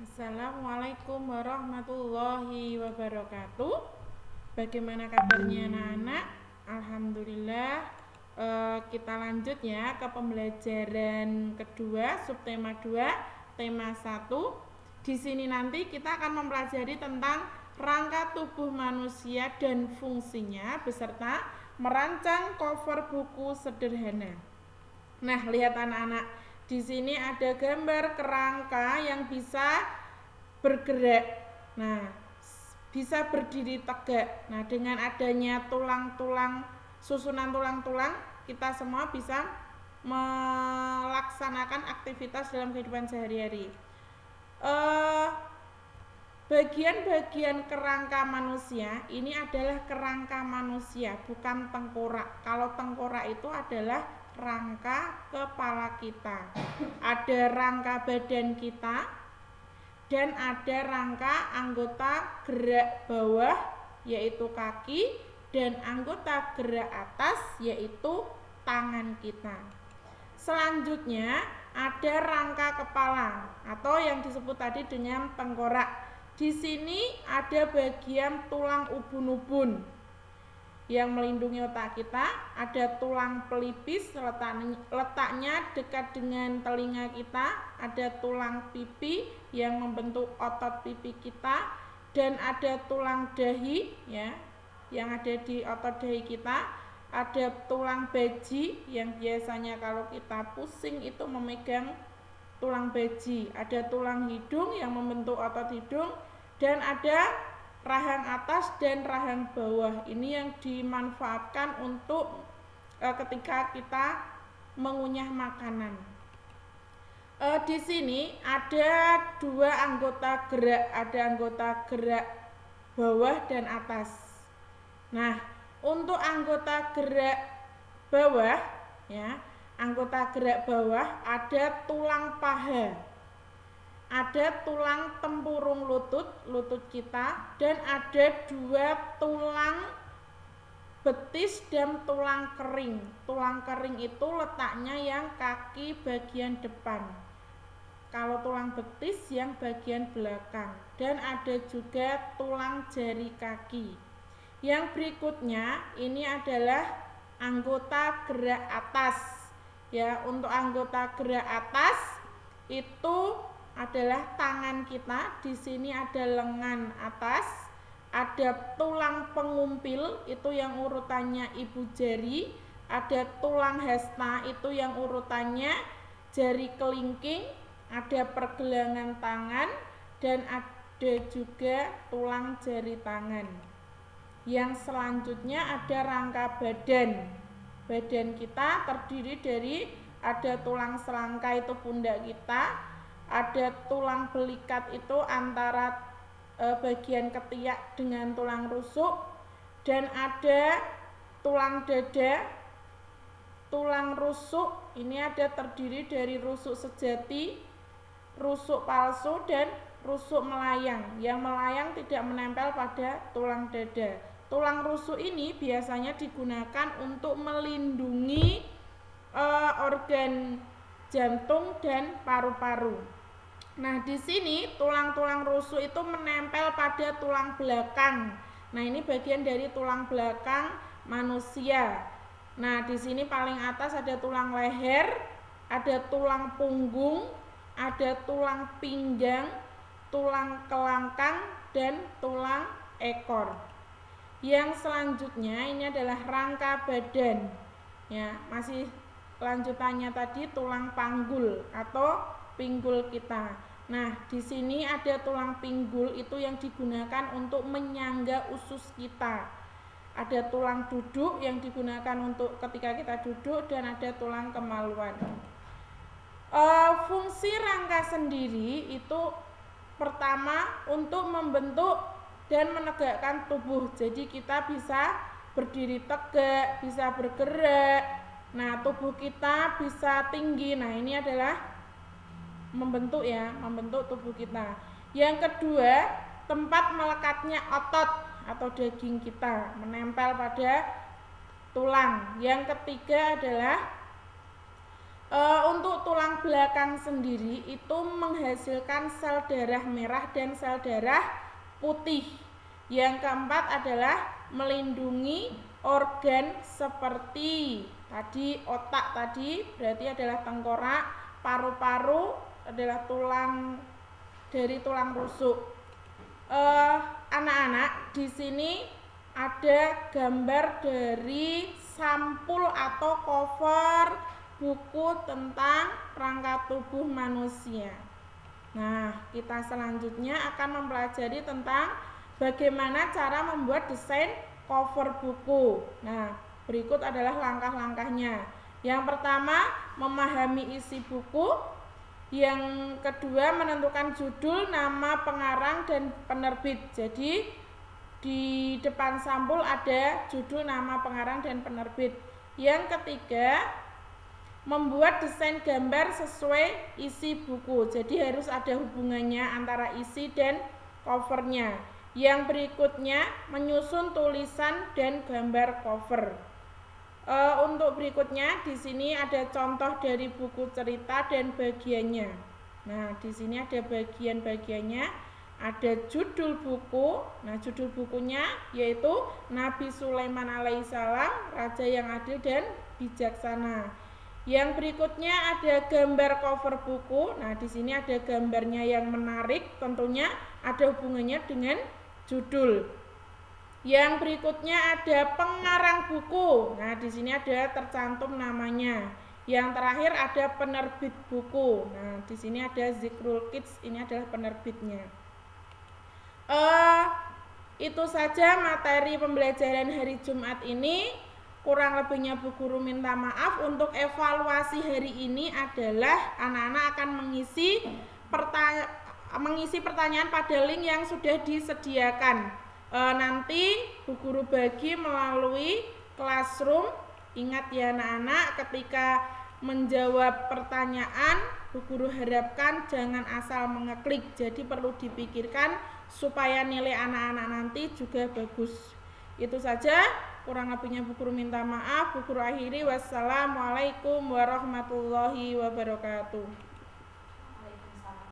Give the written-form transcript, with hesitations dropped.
Assalamualaikum warahmatullahi wabarakatuh. Bagaimana kabarnya anak-anak? Alhamdulillah. Kita lanjut ya ke pembelajaran kedua, subtema 2, tema 1. Di sini nanti kita akan mempelajari tentang rangka tubuh manusia dan fungsinya beserta merancang cover buku sederhana. Nah, lihat anak-anak, di sini ada gambar kerangka yang bisa bergerak. Nah, bisa berdiri tegak. Nah, dengan adanya tulang-tulang, susunan tulang-tulang, kita semua bisa melaksanakan aktivitas dalam kehidupan sehari-hari. Bagian-bagian kerangka manusia ini adalah kerangka manusia, bukan tengkorak. Kalau tengkorak itu adalah rangka kepala kita. Ada rangka badan kita dan ada rangka anggota gerak bawah yaitu kaki dan anggota gerak atas yaitu tangan kita. Selanjutnya ada rangka kepala atau yang disebut tadi dengan tengkorak. Di sini ada bagian tulang ubun-ubun yang melindungi otak kita, ada tulang pelipis letaknya dekat dengan telinga kita, ada tulang pipi yang membentuk otot pipi kita, dan ada tulang dahi ya yang ada di otot dahi kita, ada tulang baji yang biasanya kalau kita pusing itu memegang tulang baji, ada tulang hidung yang membentuk otot hidung, dan ada rahang atas dan rahang bawah. Ini yang dimanfaatkan untuk ketika kita mengunyah makanan. Di sini ada dua anggota gerak, ada anggota gerak bawah dan atas. Nah, untuk anggota gerak bawah ya, anggota gerak bawah ada tulang paha, ada tulang tempurung lutut kita, dan ada dua tulang betis dan tulang kering. Tulang kering itu letaknya yang kaki bagian depan, kalau tulang betis yang bagian belakang, dan ada juga tulang jari kaki. Yang berikutnya ini adalah anggota gerak atas ya. Untuk anggota gerak atas itu adalah tangan kita. Di sini ada lengan atas, ada tulang pengumpil itu yang urutannya ibu jari, ada tulang hasta itu yang urutannya jari kelingking, ada pergelangan tangan, dan ada juga tulang jari tangan. Yang selanjutnya ada rangka badan. Badan kita terdiri dari ada tulang selangka itu pundak kita, ada tulang belikat itu antara bagian ketiak dengan tulang rusuk, dan ada tulang dada, tulang rusuk. Ini ada terdiri dari rusuk sejati, rusuk palsu, dan rusuk melayang. Yang melayang tidak menempel pada tulang dada. Tulang rusuk ini biasanya digunakan untuk melindungi organ jantung dan paru-paru. Nah, di sini tulang-tulang rusuk itu menempel pada tulang belakang. Nah, ini bagian dari tulang belakang manusia. Nah, di sini paling atas ada tulang leher, ada tulang punggung, ada tulang pinggang, tulang kelangkang, dan tulang ekor. Yang selanjutnya ini adalah rangka badan. Ya, masih lanjutannya tadi tulang panggul atau pinggul kita. Nah, di sini ada tulang pinggul itu yang digunakan untuk menyangga usus kita. Ada tulang duduk yang digunakan untuk ketika kita duduk, dan ada tulang kemaluan. Fungsi rangka sendiri itu pertama untuk membentuk dan menegakkan tubuh. Jadi kita bisa berdiri tegak, bisa bergerak. Nah, tubuh kita bisa tinggi. Nah, ini adalah membentuk ya, membentuk tubuh kita. Yang kedua, tempat melekatnya otot atau daging kita menempel pada tulang. Yang ketiga adalah Untuk tulang belakang sendiri itu menghasilkan sel darah merah dan sel darah putih. Yang keempat adalah melindungi organ seperti tadi otak tadi berarti adalah tengkorak, paru-paru adalah tulang dari tulang rusuk. Anak-anak di sini ada gambar dari sampul atau cover buku tentang rangka tubuh manusia. Nah, kita selanjutnya akan mempelajari tentang bagaimana cara membuat desain cover buku. Nah, berikut adalah langkah-langkahnya. Yang pertama, memahami isi buku. Yang kedua, menentukan judul, nama pengarang, dan penerbit. Jadi, di depan sampul ada judul, nama pengarang, dan penerbit. Yang ketiga, membuat desain gambar sesuai isi buku. Jadi harus ada hubungannya antara isi dan covernya. Yang berikutnya, menyusun tulisan dan gambar cover. Untuk berikutnya di sini ada contoh dari buku cerita dan bagiannya. Nah, di sini ada bagian-bagiannya, ada judul buku. Nah, judul bukunya yaitu Nabi Sulaiman alaihissalam, raja yang adil dan bijaksana. Yang berikutnya ada gambar cover buku. Nah, di sini ada gambarnya yang menarik, tentunya ada hubungannya dengan judul. Yang berikutnya ada pengarang buku. Nah, di sini ada tercantum namanya. Yang terakhir ada penerbit buku. Nah, di sini ada Zikrul Kids, ini adalah penerbitnya. Itu saja materi pembelajaran hari Jumat ini. Kurang lebihnya Bu Guru minta maaf. Untuk evaluasi hari ini adalah anak-anak akan mengisi pertanyaan pada link yang sudah disediakan. Nanti Bu Guru bagi melalui Classroom. Ingat ya anak-anak, ketika menjawab pertanyaan Bu Guru harapkan jangan asal mengeklik. Jadi perlu dipikirkan supaya nilai anak-anak nanti juga bagus. Itu saja, kurang lebihnya Bu Guru minta maaf. Bu Guru akhiri, wassalamualaikum warahmatullahi wabarakatuh.